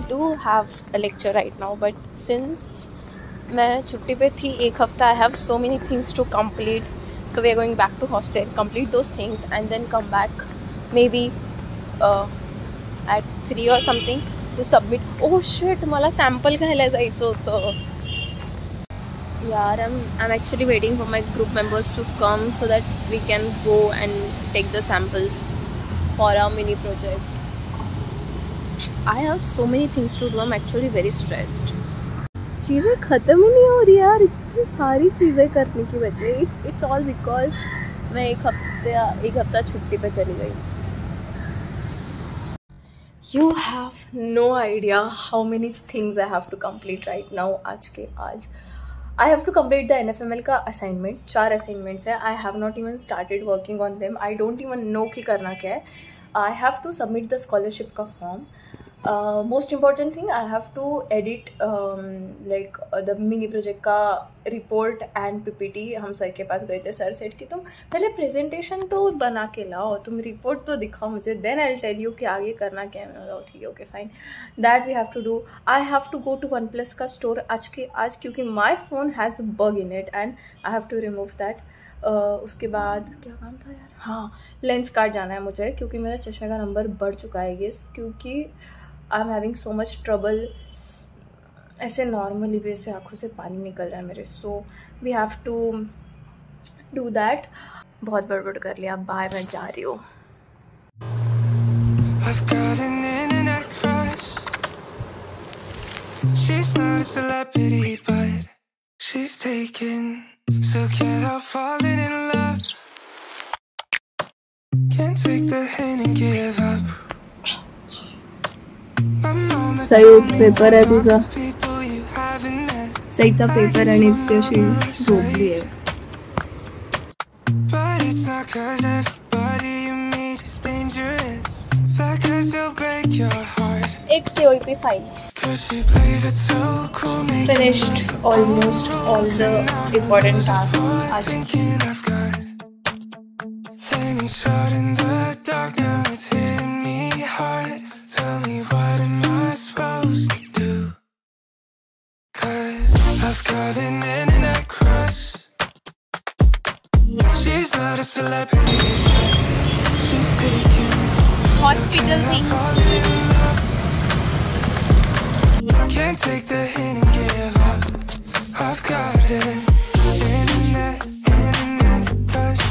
do have a lecture right now, but since मैं छुट्टी पे थी एक हफ्ता, I have so many things to complete. So we are going back to hostel, complete those things and then come back maybe at 3 or something to submit. Oh shit, मला sample घ्यायला जायचं होतं यार. I'm actually waiting for my group members to come so that we can go and take the samples for our mini project. I have so many things to do. I'm actually very stressed. चीज़ें ख़त्म ही नहीं हो रही यार, इतनी सारी चीज़ें करने की वजह. It's all because मैं एक हफ्ता छुट्टी पे चली गई. You have no idea how many things I have to complete right now. आज I have to complete the NFML का assignment. 4 assignments है. I have not even started working on them. I don't even know कि करना क्या है. I have to submit the scholarship का form. Most important thing, I have to edit like the mini project का report and PPT. हम sir के पास गए थे, सर सेट कि तुम पहले presentation तो बना के लाओ, तुम report तो दिखाओ मुझे, then I'll tell you कि आगे करना क्या है. ठीक है, okay fine. That we have to do. I have to go to OnePlus का store आज क्योंकि my phone has a bug in it and I have to remove that. उसके बाद क्या काम था यार, हाँ लेंस कार्ड जाना है मुझे क्योंकि मेरा चश्मे का नंबर बढ़ चुका है गेस, क्योंकि I am having so much trouble. ऐसे नॉर्मली भी ऐसे आँखों से पानी निकल रहा है मेरे. So we have to do that. बहुत बड़बड़ कर लिया, बाय, मैं जा रही हूँ. So can't help falling in love. Can't take the hint and give up. सही पेपर है तुझा, सहीचा पेपर आणि इतकी झोपली आहे. But it's not 'cause everybody you meet is dangerous. Fact 'cause they'll break your heart. एक COEP file. Finished almost all the important tasks. Any shot in the dark, now it's hitting me hard. Tell me, what am I supposed to do? 'Cause I've got an internet crush. She's not a celebrity. She's taking Hospital thing. Can't take the hint and give up. I've got it. Internet crush.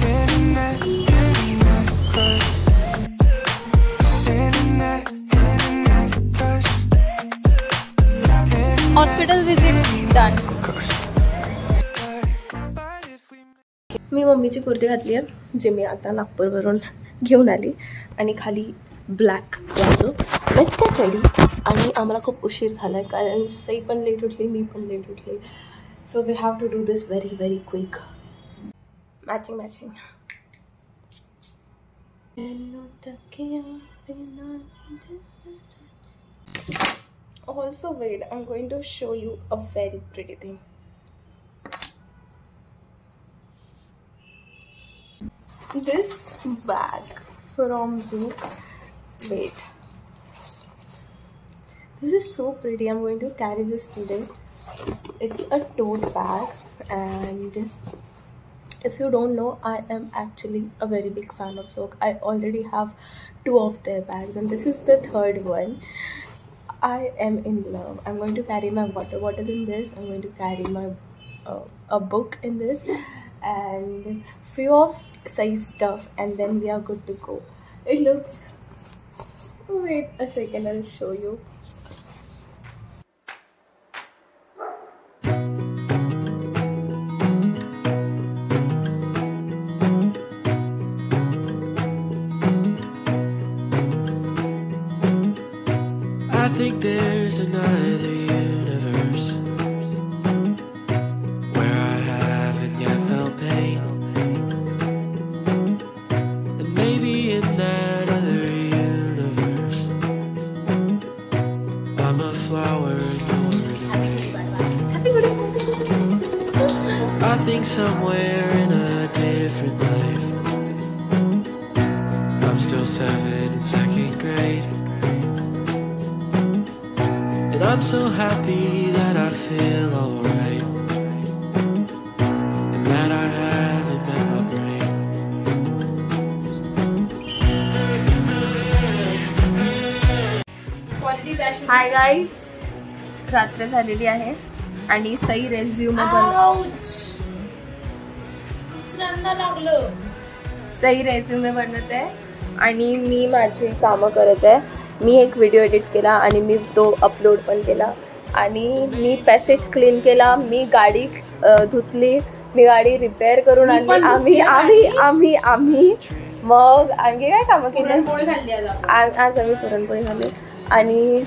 Internet crush. Internet crush. Hospital visit done. मी मम्मीची कुर्ती घातली आहे, जी मी आता नागपूरवरून घेऊन आली, आणि खाली black palazzo. Let's get ready. आणि आम्हाला खूप उशीर झाला आहे कारण सई पण लेट उठली, मी पण लेट उठली. So we have to do this very very quick. Matching. Also wait, I'm going to show you a very pretty thing. This bag from Zouk. Wait, this is so pretty. I'm going to carry this today. It's a tote bag, and if you don't know, I am actually a very big fan of Zouk. I already have 2 of their bags and this is the 3rd one. I am in love. I'm going to carry my water bottle in this. I'm going to carry my a book in this and few of size stuff, and then we are good to go. It looks, wait a second, I'll show you. I think there's another universe where I haven't yet felt pain, and maybe in that other universe I'm a flower and you're the rain. I think somewhere in a different life I'm still 7 in 2nd grade. And I'm so happy that I feel alright, and that I haven't met my brain. Hi guys, रात्र झालेली आहे आणि सई resume बनवत आहे आणि मी माझी कामं करत आहे. मी एक व्हिडिओ एडिट केला आणि मी तो अपलोड पण केला आणि मी पॅसेज क्लीन केला, मी गाडी धुतली, मी गाडी रिपेअर करून आणली. आम्ही मग आणखी काय कामं केली. आज आम्ही पुरणपोळी खाल्ली आणि